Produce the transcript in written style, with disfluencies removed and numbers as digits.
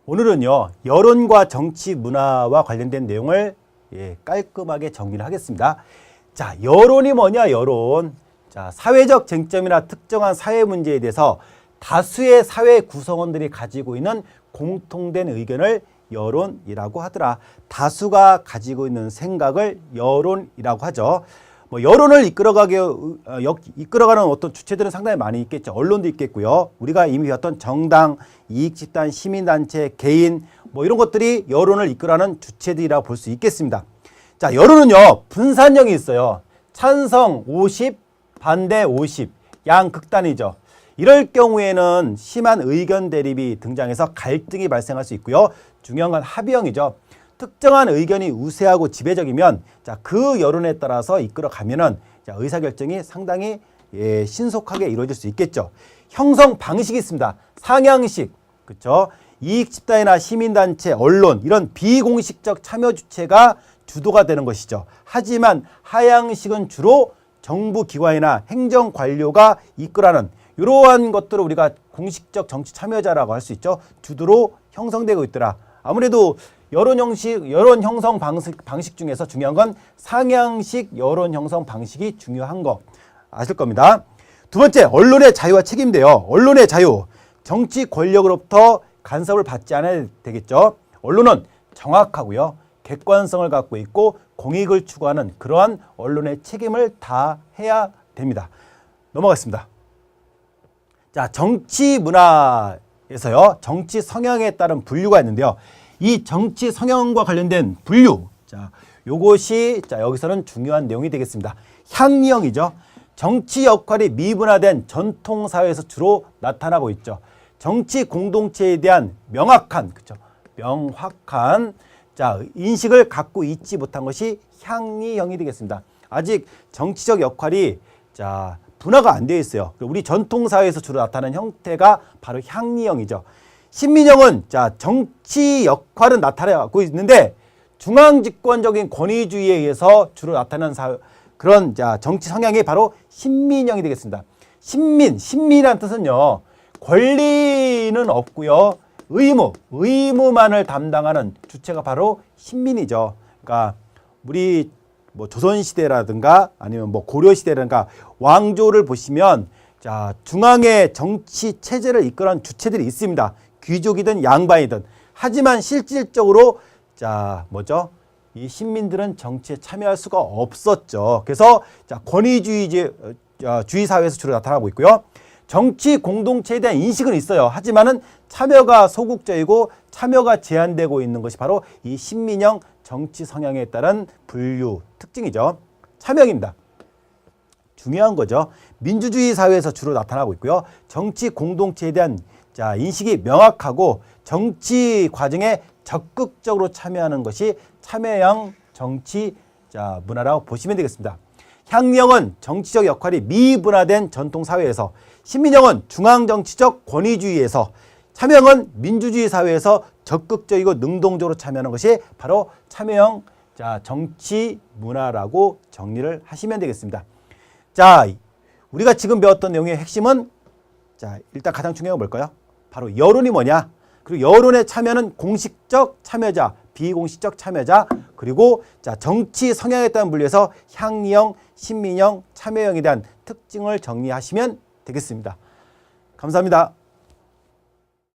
오늘은요, 여론과 정치 문화와 관련된 내용을 깔끔하게 정리를 하겠습니다. 자, 여론이 뭐냐, 여론. 자, 사회적 쟁점이나 특정한 사회 문제에 대해서 다수의 사회 구성원들이 가지고 있는 공통된 의견을 여론이라고 하더라. 다수가 가지고 있는 생각을 여론이라고 하죠. 뭐 여론을 이끌어가는 어떤 주체들은 상당히 많이 있겠죠. 언론도 있겠고요. 우리가 이미 배웠던 정당, 이익집단, 시민단체, 개인 뭐 이런 것들이 여론을 이끌어가는 주체들이라고 볼 수 있겠습니다. 자, 여론은요, 분산형이 있어요. 찬성 50, 반대 50, 양극단이죠. 이럴 경우에는 심한 의견 대립이 등장해서 갈등이 발생할 수 있고요. 중요한 건 합의형이죠. 특정한 의견이 우세하고 지배적이면 그 여론에 따라서 이끌어가면은 의사결정이 상당히 신속하게 이루어질 수 있겠죠. 형성 방식이 있습니다. 상향식, 그렇죠? 이익집단이나 시민단체, 언론 이런 비공식적 참여 주체가 주도가 되는 것이죠. 하지만 하향식은 주로 정부기관이나 행정관료가 이끌어가는 이러한 것들을 우리가 공식적 정치 참여자라고 할 수 있죠. 주도로 형성되고 있더라. 아무래도 여론 형성 방식 중에서 중요한 건 상향식 여론 형성 방식이 중요한 거 아실 겁니다. 두 번째, 언론의 자유와 책임인데요. 언론의 자유, 정치 권력으로부터 간섭을 받지 않아야 되겠죠. 언론은 정확하고요, 객관성을 갖고 있고 공익을 추구하는 그러한 언론의 책임을 다해야 됩니다. 넘어가겠습니다. 자, 정치 문화에서요, 정치 성향에 따른 분류가 있는데요. 이 정치 성향과 관련된 분류, 자, 요것이 여기서는 중요한 내용이 되겠습니다. 향리형이죠. 정치 역할이 미분화된 전통 사회에서 주로 나타나고 있죠. 정치 공동체에 대한 명확한 인식을 갖고 있지 못한 것이 향리형이 되겠습니다. 아직 정치적 역할이 분화가 안 되어 있어요. 우리 전통 사회에서 주로 나타나는 형태가 바로 향리형이죠. 신민형은 정치 역할은 나타나고 있는데 중앙집권적인 권위주의에 의해서 주로 나타나는 그런 정치 성향이 바로 신민형이 되겠습니다. 신민이라는 뜻은요, 권리는 없고요, 의무만을 담당하는 주체가 바로 신민이죠. 그러니까 우리 조선시대라든가 아니면 고려시대라든가 왕조를 보시면 중앙의 정치 체제를 이끌어가는 주체들이 있습니다. 귀족이든 양반이든. 하지만 실질적으로 이 신민들은 정치에 참여할 수가 없었죠. 그래서 권위주의 사회에서 주로 나타나고 있고요. 정치 공동체에 대한 인식은 있어요. 하지만은 참여가 소극적이고 참여가 제한되고 있는 것이 바로 이 신민형 정치 성향에 따른 분류 특징이죠. 참여입니다. 중요한 거죠. 민주주의 사회에서 주로 나타나고 있고요. 정치 공동체에 대한 인식이 명확하고 정치 과정에 적극적으로 참여하는 것이 참여형 정치 문화라고 보시면 되겠습니다. 향리형은 정치적 역할이 미분화된 전통 사회에서, 신민형은 중앙정치적 권위주의에서, 참여형은 민주주의 사회에서 적극적이고 능동적으로 참여하는 것이 바로 참여형 정치 문화라고 정리를 하시면 되겠습니다. 자, 우리가 지금 배웠던 내용의 핵심은 일단 가장 중요한 건 뭘까요? 바로 여론이 뭐냐? 그리고 여론의 참여는 공식적 참여자, 비공식적 참여자, 그리고 정치 성향에 따른 분류에서 향리형, 신민형, 참여형에 대한 특징을 정리하시면 되겠습니다. 감사합니다.